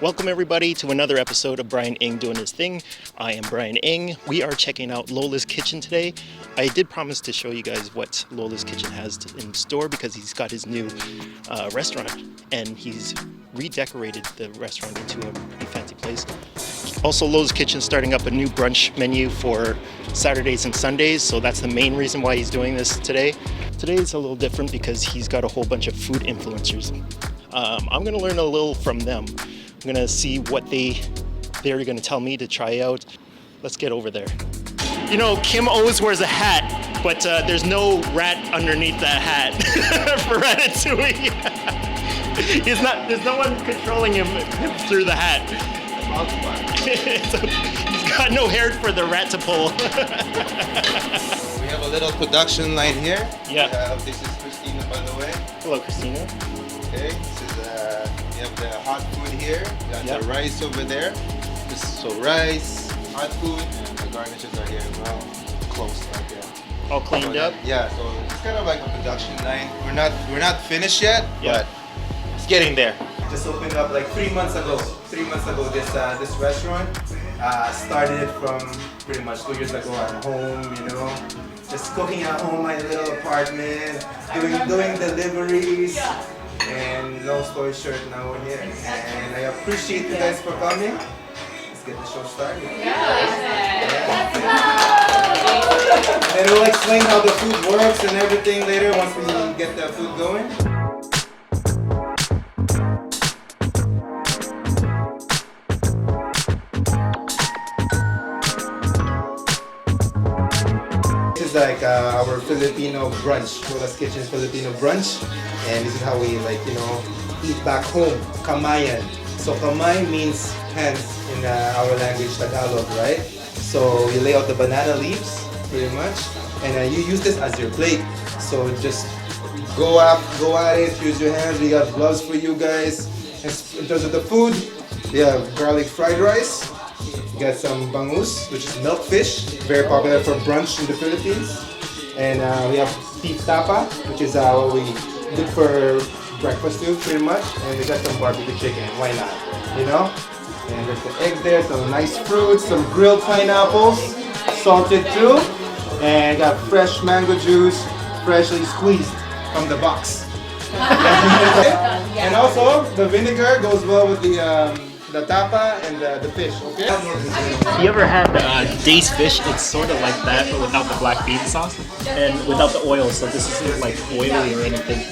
Welcome everybody to another episode of Brian Ing Doing His Thing. I am Brian Ing. We are checking out Lola's Kitchen today. I did promise to show you guys what Lola's Kitchen has in store because he's got his new restaurant and he's redecorated the restaurant into a pretty fancy place. Also, Lola's Kitchen starting up a new brunch menu for Saturdays and Sundays, so that's the main reason why he's doing this today. Today is a little different because he's got a whole bunch of food influencers. I'm going to learn a little from them. I'm gonna see what they're gonna tell me to try out. Let's get over there. You know, Kim always wears a hat, but there's no rat underneath that hat for Ratatouille. There's no one controlling him through the hat. So he's got no hair for the rat to pull. We have a little production line here. Yeah. This is Christina, by the way. Hello, Christina. Okay, this is we have the hot food here. We got the rice over there. So rice, hot food, and the garnishes are here as well. Close right there. All cleaned up. Yeah, so it's kind of like a production line. We're not finished yet, Yeah. but it's getting there. Just opened up like 3 months ago. 3 months ago, this restaurant started from pretty much 2 years ago at home. You know, just cooking at home, my little apartment, doing deliveries. And long story short, now we're here. And I appreciate you guys for coming. Let's get the show started. And we'll explain how the food works and everything later once we get the food going. This is like our Filipino brunch, Lola's Kitchen Filipino brunch. And this is how we eat back home, kamayan. So kamay means hands in our language, Tagalog, right? So you lay out the banana leaves, pretty much, and you use this as your plate. So just go at it, use your hands. We got gloves for you guys. And in terms of the food, we have garlic fried rice. We got some bangus, which is milkfish, very popular for brunch in the Philippines. And we have beef tapa, which is what we look for breakfast too, pretty much. And we got some barbecue chicken, why not, you know? And there's the eggs there, some nice fruits, some grilled pineapples, salted too. And got fresh mango juice, freshly squeezed from the box. And also, the vinegar goes well with the tapa and the fish, okay? You ever had day's fish? It's sort of like that, but without the black bean sauce and without the oil, so this isn't like oily or anything.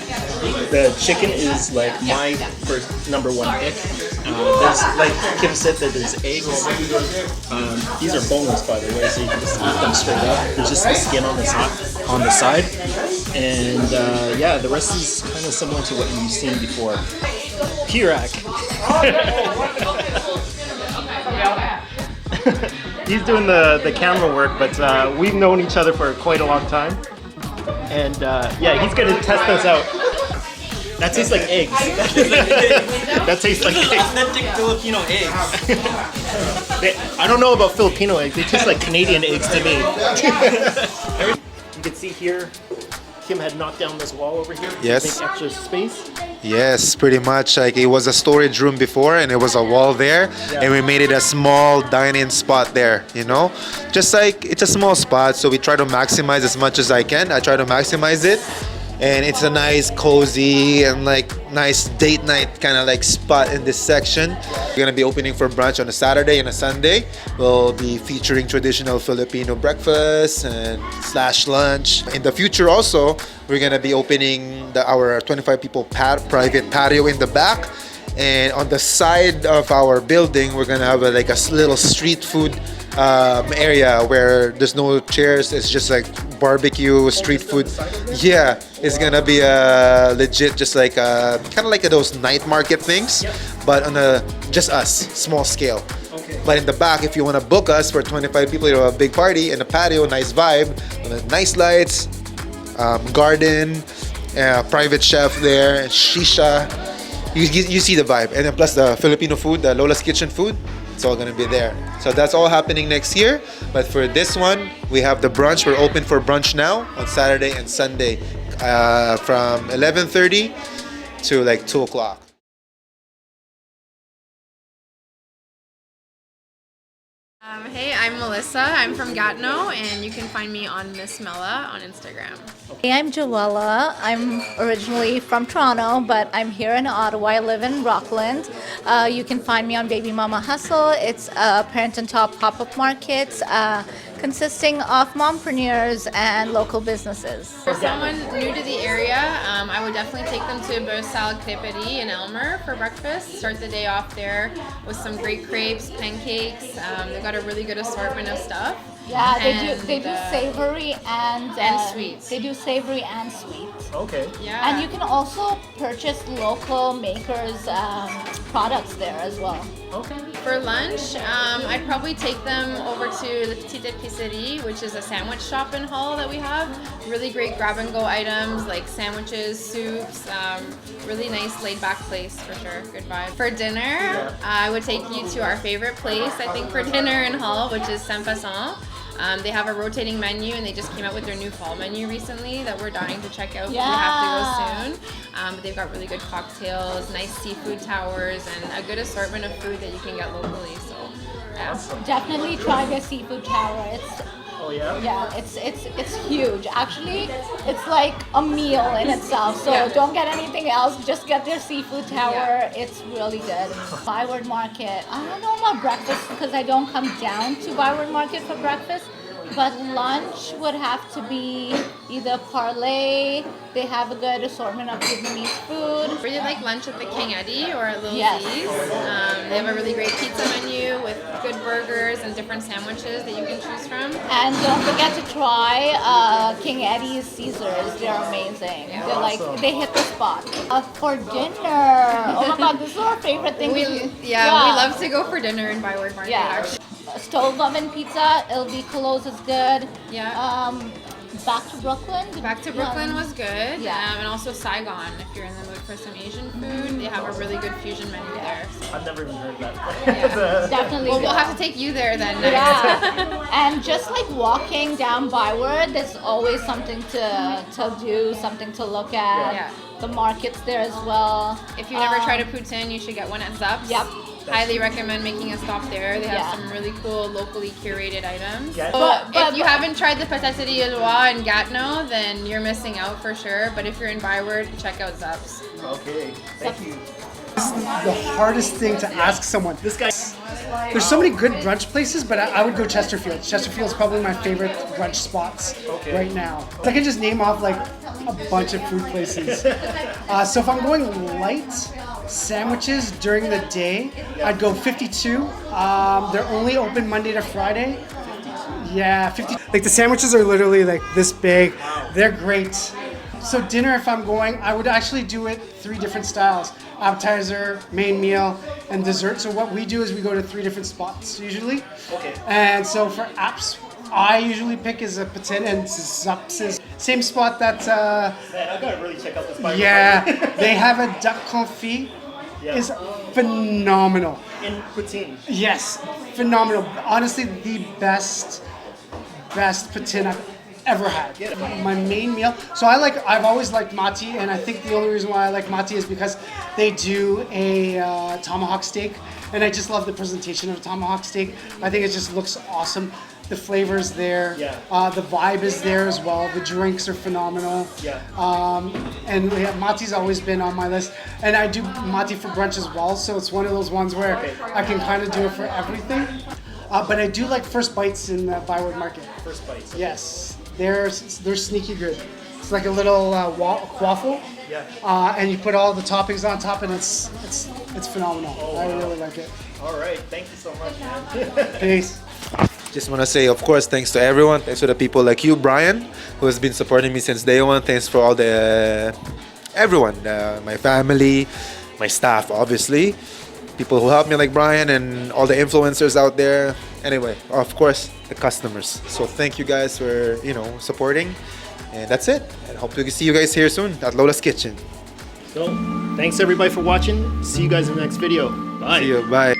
The chicken is like my first number one pick. There's, like Kim said, that there's eggs. These are boneless, by the way, so you can just eat them straight up. There's just the skin on the side. And yeah, the rest is kind of similar to what you've seen before. Pirak. He's doing the camera work, but we've known each other for quite a long time. And yeah, he's gonna test us out. That tastes like eggs. That tastes like eggs. Authentic Filipino eggs. I don't know about Filipino eggs. They taste like Canadian eggs to me. You can see here, Kim had knocked down this wall over here. Yes. To make extra space. Yes, pretty much. Like it was a storage room before, and it was a wall there, and we made it a small dine-in spot there. You know, just like it's a small spot, so we try to maximize as much as I can. I try to maximize it, and it's a nice, cozy, and like nice date night kind of like spot in this section. We're gonna be opening for brunch on a Saturday and a Sunday. We'll be featuring traditional Filipino breakfast and / lunch. In the future also, we're gonna be opening our 25 people private patio in the back. And on the side of our building, we're gonna have a little street food area where there's no chairs. It's just like barbecue, street food. Yeah, it's gonna be legit, just like kind of like those night market things, but on just us, small scale. Okay. But in the back, if you want to book us for 25 people, you have a big party and a patio, nice vibe, nice lights, garden, private chef there, and shisha. You see the vibe, and then plus the Filipino food, the Lola's Kitchen food. It's all gonna be there. So that's all happening next year. But for this one, we have the brunch. We're open for brunch now on Saturday and Sunday from 11:30 to like 2 o'clock. Hey, I'm Melissa. I'm from Gatineau, and you can find me on Miss Mella on Instagram. Hey, I'm Joella. I'm originally from Toronto, but I'm here in Ottawa. I live in Rockland. You can find me on Baby Mama Hustle. It's a parent and top pop-up market consisting of mompreneurs and local businesses. For someone new to the area, I would definitely take them to Beurre Crêperie in Elmer for breakfast. Start the day off there with some great crepes, pancakes. They've got a really good assortment of stuff. Yeah, they do savory and sweets. They do savory and sweet. Okay. Yeah. And you can also purchase local makers' products there as well. Okay. For lunch, I'd probably take them over to the Petite Épicerie, which is a sandwich shop in Hull that we have. Really great grab-and-go items like sandwiches, soups, really nice laid-back place for sure. Good vibe. For dinner, I would take you to our favorite place, I think, for dinner in Hull, which is Saint Passant. They have a rotating menu, and they just came out with their new fall menu recently that we're dying to check out. Yeah. We have to go soon. But they've got really good cocktails, nice seafood towers, and a good assortment of food that you can get locally. So, yeah. Definitely try the seafood tower. It's huge. Actually, it's like a meal in itself. So don't get anything else. Just get their seafood tower. Yeah. It's really good. Byward Market. I don't know about breakfast because I don't come down to Byward Market for breakfast. But lunch would have to be either parlay. They have a good assortment of Vietnamese food. Really like lunch at the King Eddie or at Little Yes. Z's. They have a really great pizza menu with good burgers and different sandwiches that you can choose from. And don't forget to try King Eddie's Caesars. They're amazing. Yeah. They're like, they hit the spot. For dinner, oh my god, this is our favorite thing. We love to go for dinner in Byward Market. Yeah. Actually. Stove oven pizza, El Vicolo's is good. Yeah. Back to Brooklyn. Back to Brooklyn was good. Yeah. And also Saigon, if you're in the mood for some Asian food, they have a really good fusion menu there. So. I've never even heard that. Yeah. Definitely. Well, we'll good. have to take you there then next. Yeah, and just like walking down Byward, there's always something to do, something to look at. Yeah. The market's there as well. If you've never tried a poutine, you should get one at Zup's. Yep. Highly recommend making a stop there. They have Yeah. some really cool locally curated items. Yeah. So But- if you haven't tried the pâtisserie Lola in Gatineau, then you're missing out for sure. But if you're in Byward, check out Zup's. Okay. Thank you. The hardest thing to ask someone. This guy. There's so many good brunch places, but I would go Chesterfield. Chesterfield's probably my favorite brunch spots right now. I can just name off like a bunch of food places. So if I'm going light sandwiches during the day, I'd go 52. They're only open Monday to Friday. Yeah, 50. Like the sandwiches are literally like this big. They're great. So dinner, if I'm going, I would actually do it 3 different styles: appetizer, main meal, and dessert. So what we do is we go to 3 different spots usually. Okay. And so for apps, I usually pick is a patin and Zups is same spot that. Man, I gotta really check out this Bible. Yeah, they have a duck confit. Yeah. Is phenomenal. In poutine. Yes, phenomenal. Honestly, the best patin I've ever had. My main meal. So I've always liked mati, and I think the only reason why I like mati is because they do a tomahawk steak, and I just love the presentation of a tomahawk steak. I think it just looks awesome. The flavor's there. Yeah. The vibe is there as well. The drinks are phenomenal. Yeah. And yeah, mati's always been on my list. And I do mati for brunch as well, so it's one of those ones where I can kind of do it for everything. But I do like First Bites in the Byward Market. First bites. Yes, they're sneaky good. It's like a little waffle. Yeah. And you put all the toppings on top, and it's phenomenal. Oh, I wow. really like it. All right. Thank you so much, man. Peace. Just want to say, of course, thanks to everyone. Thanks to the people like you, Brian, who has been supporting me since day one. Thanks for all the everyone, my family, my staff, obviously, people who help me like Brian, and all the influencers out there. Anyway, of course, the customers. So thank you guys for supporting, and that's it. And hope to see you guys here soon at Lola's Kitchen. So, thanks everybody for watching. See you guys in the next video. Bye. See you. Bye.